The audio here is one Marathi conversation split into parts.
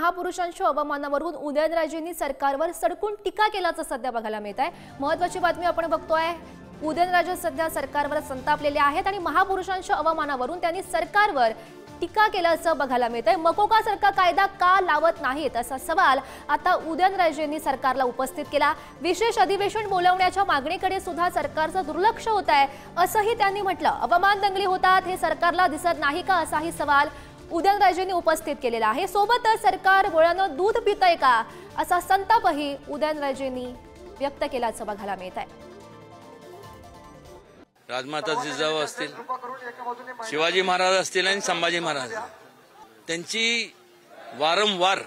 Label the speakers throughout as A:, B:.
A: महापुरुषांच्या अवमानावरून उदयनराजेंनी सरकारवर सडकून टीका केल्याचं सध्या बघायला मिळत आहे। महत्त्वाची बातमी आपण बघतोय। उदयनराजे सध्या सरकारवर संतापलेले आहेत आणि महापुरुषांच्या अवमानावरून त्यांनी सरकारवर टीका केल्याचं बघायला मिळतंय। मकोकासारखा कायदा का लावत नाहीत असा सवाल आता उदयनराजेंनी सरकारला उपस्थित केला। विशेष अधिवेशन बोलावण्याच्या मागणीकडे सुद्धा सरकारचं दुर्लक्ष होत आहे असंही त्यांनी म्हटलं। अवमान दंगली होतात हे सरकारला दिसत नाही का असाही सवाल उदयनराजेंनी उपस्थित केलेला आहे। सोबतच सरकार गोळ्यानं दूध पितंय का असा संतापही उदयनराजेंनी व्यक्त केल्याचं बघायला मिळत आहे।
B: राजमाता जिजाऊ असतील, शिवाजी महाराज असतील आणि संभाजी महाराज, त्यांची वारंवार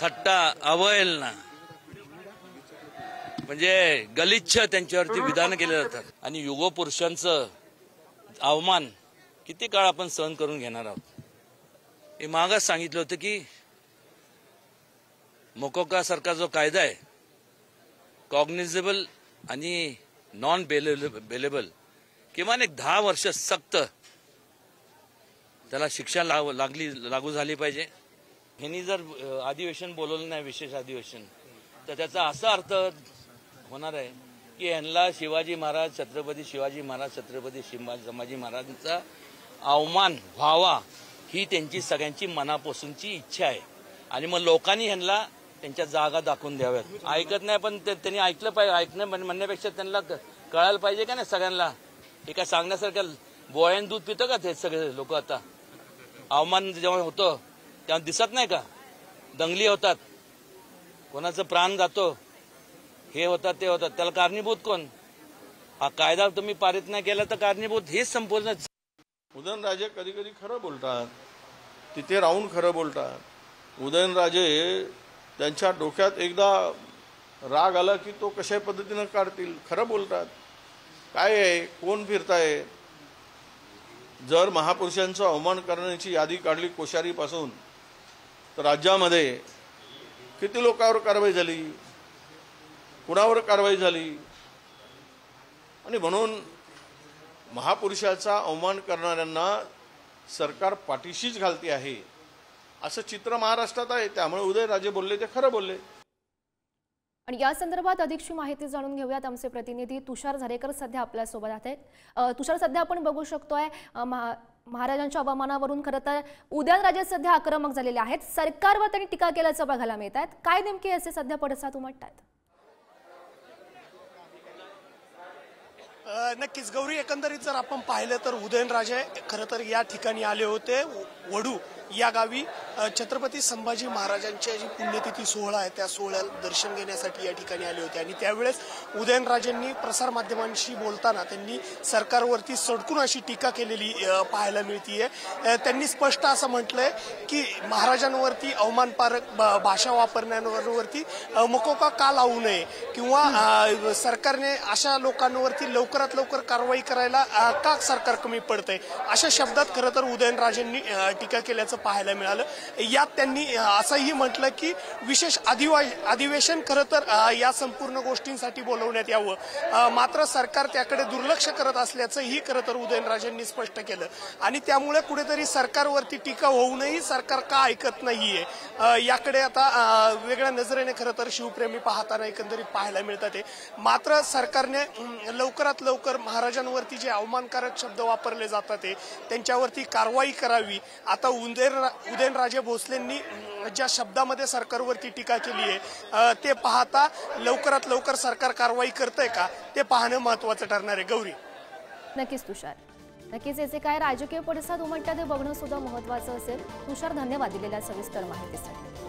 B: थट्टा अवहेलना म्हणजे गलिच्छ त्यांच्यावरती विधान केले जातात आणि युगपुरुषांचं अवमान किती काळ आपण सहन करून घेणार आहोत। हे मागच सांगितलं होतं की मकोका सारखा जो कायदा आहे कॉग्निझेबल आणि नॉन बेलेबल किमान एक 10 वर्ष सक्त त्याला शिक्षा लागू झाली पाहिजे। ह्यांनी जर अधिवेशन बोलवलं नाही विशेष अधिवेशन तर त्याचा असा अर्थ होणार आहे की यांना शिवाजी महाराज छत्रपती शिवाजी महाराज छत्रपती संभाजी महाराजांचा अवमान व्हावा ही त्यांची सगळ्यांची मनापासूनची इच्छा आहे आणि मग लोकांनी ह्यांना त्यांच्या जागा दाखवून द्याव्यात। ऐकत नाही पण त्यांनी ऐकलं पाहिजे। ऐकणं म्हणण्यापेक्षा त्यांना कळायला पाहिजे का नाही सगळ्यांना। एका सांगण्यासारख्या बोळ्यान दूध पितं का ते सगळे लोक। आता अवमान जेव्हा होतं तेव्हा दिसत नाही का, दंगली होतात, कोणाचं प्राण जातो, हे होतात ते होतात, त्याला कारणीभूत कोण? हा कायदा तुम्ही पारित नाही केला तर कारणीभूत हेच संपूर्ण।
C: उदयनराजे कधी कधी खरं बोलतात, तिथे राहून खरं बोलतात। उदयनराजे त्यांच्या डोक्यात एकदा राग आला की तो कशा पद्धतीनं काढतील, खरं बोलतात। काय आहे, कोण फिरताय? जर महापुरुषांचा अवमान करण्याची यादी काढली कोश्यारीपासून तर राज्यामध्ये किती लोकांवर कारवाई झाली, कुणावर कारवाई झाली। आणि म्हणून महापुरुषाचा अवमान करणाऱ्यांना सरकार पाठीशीच घालते आहे असं चित्र महाराष्ट्रात आहे। त्यामुळे उदयनराजे बोलले ते खरं बोलले।
A: आणि या संदर्भात अधिकची माहिती जाणून घेऊयात। आमचे प्रतिनिधी तुषार झारेकर सध्या आपल्या सोबत आहेत। तुषार, सध्या आपण बघू शकतोय महाराजांच्या अवमानावरून खरं तर उदयनराजे सध्या आक्रमक झालेले आहेत, सरकारवर त्यांनी टीका केल्याचं बघायला मिळत आहे। काय नेमके असे सध्या पडसाद उमटतात?
D: नक्कीच गौरी, एकंदरीत जर आपण पाहिलं तर उदयनराजे खरं तर या ठिकाणी आले होते। वडू या गावी छत्रपती संभाजी महाराजांची जी पुण्यतिथी सोहळा आहे त्या सोहळ्याला दर्शन घेण्यासाठी या ठिकाणी आले होते आणि त्यावेळेस उदयनराजेंनी प्रसारमाध्यमांशी बोलताना त्यांनी सरकारवरती सडकून अशी टीका केलेली पाहायला मिळतीये। त्यांनी स्पष्ट असं म्हटलंय की महाराजांवरती अवमानकारक भाषा वापरण्यावरती मकोका का लावू नये किंवा सरकारने अशा लोकांवरती लवकरात लवकर कारवाई करायला का सरकार कमी पडतंय, अशा शब्दात खरं तर उदयनराजेंनी टीका केल्याचं पाहायला मिळालं। यात त्यांनी असंही म्हटलं की विशेष अधिवेशन खरं तर या संपूर्ण गोष्टींसाठी बोलवण्यात यावं, मात्र सरकार त्याकडे दुर्लक्ष करत असल्याचंही खरं तर उदयनराजेंनी स्पष्ट केलं आणि त्यामुळे कुठेतरी सरकारवरती टीका होऊनही सरकार का ऐकत नाहीये याकडे आता वेगळ्या नजरेने खरं तर शिवप्रेमी पाहताना एकंदरीत पाहायला मिळतात। मात्र सरकारने लवकरात लवकर महाराजांवरती जे अवमानकारक शब्द वापरले जातात त्यांच्यावरती कारवाई करावी। आता उदयनराजे भोसलेंनी ज्या शब्दामध्ये सरकारवरती टीका केली आहे ते पाहता लवकरात लवकर सरकार कारवाई करतंय का ते पाहणं महत्त्वाचं ठरणार आहे। गौरी,
A: नक्कीच तुषार, नक्कीच याचे काय राजकीय पडसाद उमटतात हे बघणं सुद्धा महत्त्वाचं असेल। तुषार, धन्यवाद दिलेल्या सविस्तर माहितीसाठी।